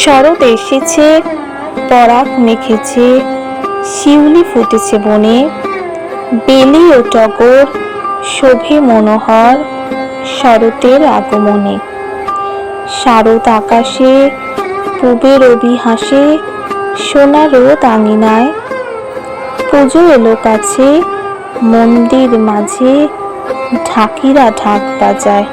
শরৎ এসেছে, পরাগ মেখেছে, শিউলি ফুটেছে বনে, বেলি ও টগর শোভে মনোহর শরতের আগমনে। শারদ আকাশে পূবের রবি হাসে, সোনা রোদ আঙিনায়। পুজো এলো কাছে, মন্দির মাঝে ঢাকিরা ঢাক বাজায়।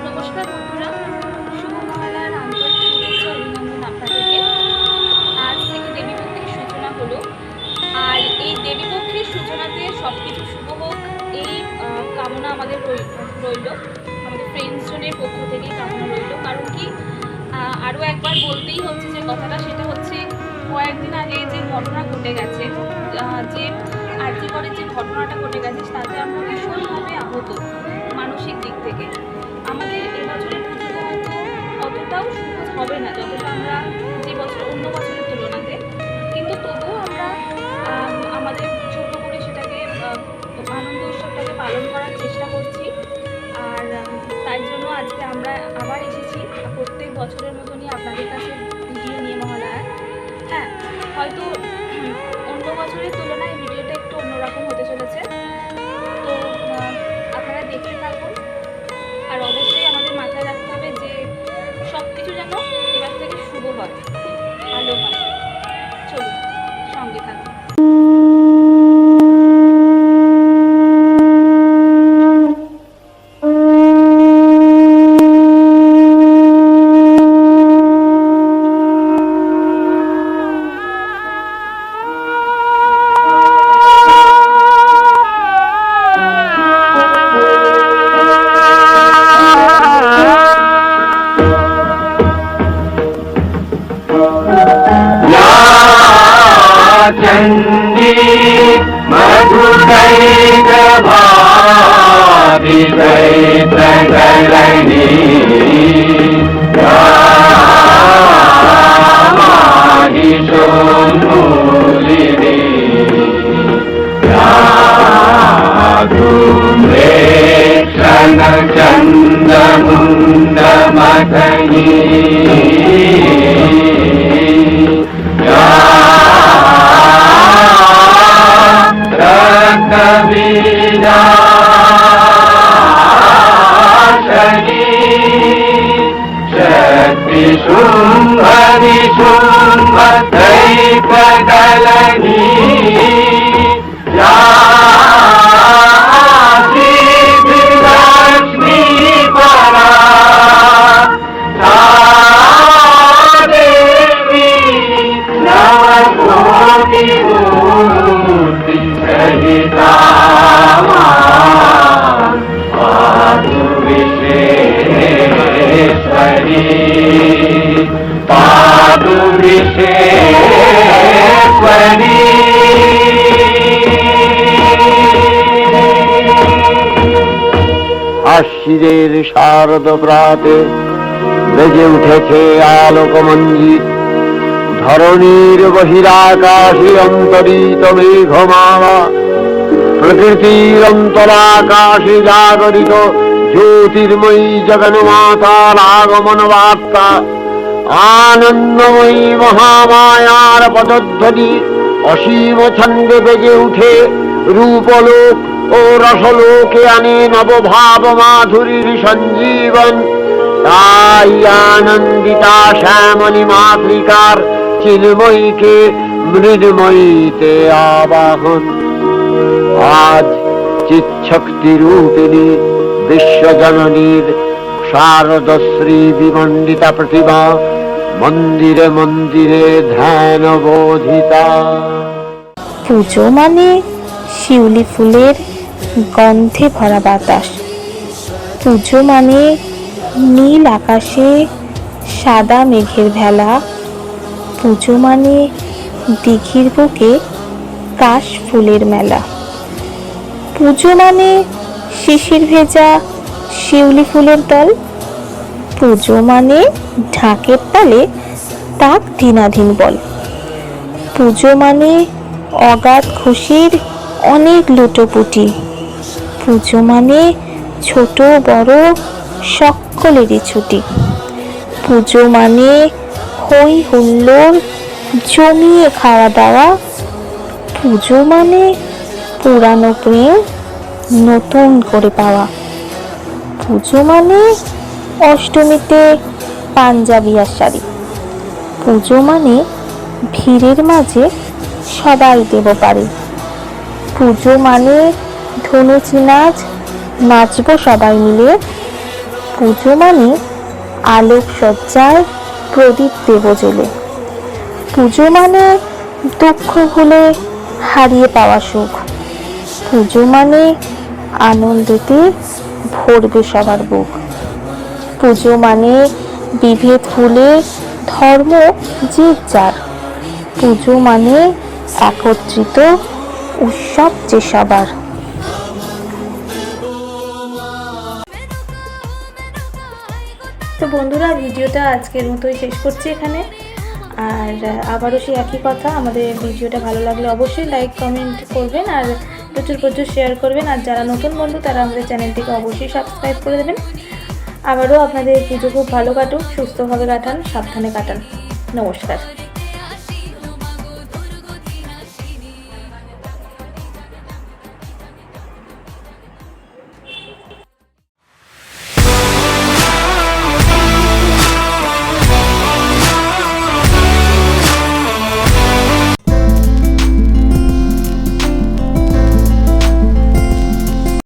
নমস্কার বন্ধুরা, শুভ মহালয়ার আন্তরিক শুভেচ্ছা অভিনন্দন আপনাদেরকে। আজ থেকে দেবীপক্ষের সূচনা হলো, আর এই দেবীপক্ষের সূচনাতে সব কিছু শুভ হোক এই কামনা আমাদের রইল, আমাদের ফ্রেন্ডস জনের পক্ষ থেকেই কামনা রইল। কারণ কি, আরও একবার বলতেই হচ্ছে যে কথাটা, সেটা হচ্ছে কয়েকদিন আগে যে ঘটনা ঘটে গেছে, যে আরজি করের যে ঘটনাটা ঘটে গেছে, তাতে আমরা ভীষণভাবে আহত মানসিক দিক থেকে। আমাদের এবছরের পুজোটা হয়তো অতটাও সহজ হবে না যতটা আমরা যে বছর অন্য বছরের তুলনাতে, কিন্তু তবুও আমরা আমাদের ছোট করে সেটাকে আনন্দ উৎসবটাকে পালন করার চেষ্টা করছি। আর তাই জন্য আজকে আমরা আবার এসেছি প্রত্যেক বছরের মতনই আপনাদের কাছে ভিডিও নিয়ে মহালয়ার। হ্যাঁ, হয়তো অন্য বছরের তুলনায় ভিডিওটা একটু অন্যরকম হতে চলেছে, তো আপনারা দেখতে থাকুন। আর অবশ্যই আমাদের মাথায় রাখতে হবে যে সব কিছু যেন এবার থেকে শুভ হয়, ভালো হয়। চলুন, সঙ্গে থাকুন। चंडी मधुकैकभावि दैत्रकलनी माहिषोन्मूलिनी धूम्रेक्षणचन्दमुण्डमथनी शक्ति शुंभ विशुंभ दैत्यकलनी लक्ष्मी परा देवी नवकोटि मूर्ति सहिता पादु विश्वेश्वरी। আশ্বিনের শারদ প্রাতে বেজে উঠেছে আলোকমঞ্জিত, ধরণীর বহিরাকাশে অন্তরিত মেঘমালা, প্রকৃতির অন্তরাকাশে জাগরিত জ্যোতির্ময়ী জগন্মাতার আগমন বার্তা। আনন্দময়ী মহামায়ার পদধ্বনি অসীম ছন্দে বেজে উঠে রূপলোক ও রসলোকে আনে নবভাব মাধুরীর সঞ্জীবন। তাই আনন্দিতা শ্যামলী মাতৃকার চিন্ময়ীকে মৃন্ময়ীতে আবাহন। আজ চিৎশক্তি রূপিণী বিশ্বজননীর শারদশ্রী বিমণ্ডিতা প্রতিমা মন্দিরে মন্দিরে ধ্যান বোধিতা। পুজো মানে শিউলি ফুলের গন্ধে ভরা বাতাস, পুজো মানে নীল আকাশে সাদা মেঘের ভেলা, পুজো মানে দিঘির বুকে কাশ ফুলের মেলা, পুজো মানে শিশির ভেজা শিউলি ফুলের দল, পুজো মানে ঢাকের তালে তাক ধিনাধীন বল। পুজো মানে অগাধ খুশির অনেক লুটোপুটি। পুজো মানে ছোট বড় সকলেরই ছুটি। পুজো মানে হই হুল্লোড় জমিয়ে খাওয়া দাওয়া। পুজো মানে পুরানো প্রেম নতুন করে পাওয়া। পুজো মানে অষ্টমীতে পাঞ্জাবি আর শাড়ি। পুজো মানে ভিড়ের মাঝে সবাই দেব পারে। পুজো মানে ধনুচি নাচ নাচবো সবাই মিলে। পুজো মানে আলোক সজ্জায় প্রদীপ দেব জ্বেলে। পুজো মানে দুঃখ ভুলে হারিয়ে পাওয়া সুখ। পুজো মানে আনন্দেতে ভরবে সবার বুক। পুজো মানে বিভেদ ভুলে ধর্ম যে যার। পুজো মানে একত্রিত উৎসব যে সবার। তো বন্ধুরা, ভিডিওটা আজকের মতোই শেষ করছি এখানে। আর আবারও সেই একই কথা, আমাদের ভিডিওটা ভালো লাগলে অবশ্যই লাইক কমেন্ট করবেন আর প্রচুর শেয়ার করবেন। আর যারা নতুন বন্ধু তারা আমাদের চ্যানেলটিকে অবশ্যই সাবস্ক্রাইব করে দেবেন। আবারও আপনাদের পুজো খুব ভালো কাটুক, সুস্থভাবে কাটান, সাবধানে কাটান। নমস্কার।